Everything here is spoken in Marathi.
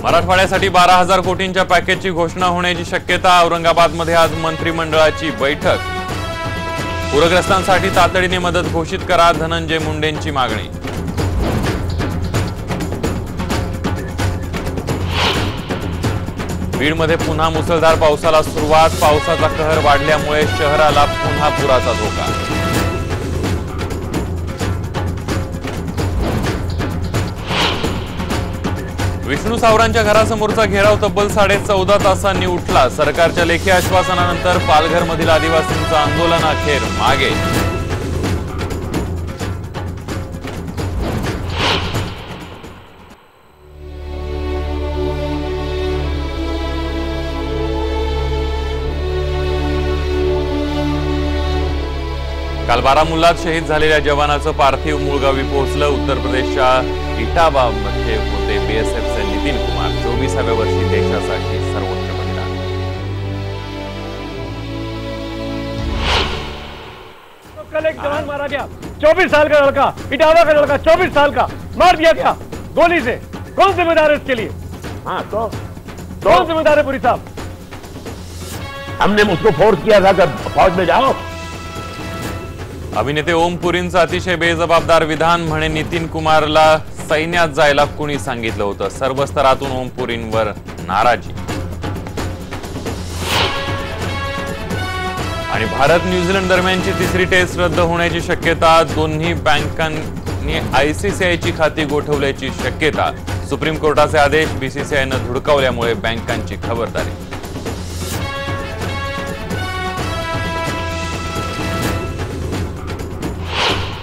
मराठवाड्यासाठी 12,000 कोटींच्या पॅकेजची घोषणा होण्याची शक्यता। औरंगाबादमध्ये आज मंत्रिमंडळाची बैठक। पूरग्रस्तांसाठी तातडीने मदत घोषित करा, धनंजय मुंडेंची मागणी। बीडमध्ये पुन्हा मुसळधार पावसाला सुरुवात। पावसाचा कहर वाढल्यामुळे शहराला पुन्हा पुराचा धोका। विष्णू सावरांच्या घरासमोरचा घेराव तब्बल 14.5 तासांनी उठला। सरकारच्या लेखी आश्वासनानंतर पालघरमधील आदिवासींचं आंदोलन अखेर मागे। काल बारामुल्लात शहीद झालेल्या जवानाचं पार्थिव मूळगावी पोहोचलं। उत्तर प्रदेशच्या इटावामध्ये होते बीएसएफचे नितीन कुमार। 24व्या वर्षी देशासाठी सर्वोच्च बलिदान। कल एक जवान मारा गया, 24 साल का लड़का, इटावा का लड़का, 24 साल का मार दिया गया गोली से। कौन जिम्मेदार है इसके लिए? हाँ तो कौन जिम्मेदार है पुरी साहब? हमने उसको फोर्स किया था कि फौज में जाओ। अभिनेते ओम पुरींचं अतिशय बेजबाबदार विधान म्हणे नितीन कुमारला सैन्यात जायला कुणी सांगितलं होतं। सर्व स्तरातून ओम पुरींवर नाराजी। आणि भारत न्यूझीलंड दरम्यानची तिसरी टेस्ट रद्द होण्याची शक्यता। दोन्ही बँकांनी आयसीसीआयची खाती गोठवल्याची शक्यता। सुप्रीम कोर्टाचे आदेश बीसीसीआयनं धुडकावल्यामुळे बँकांची खबरदारी।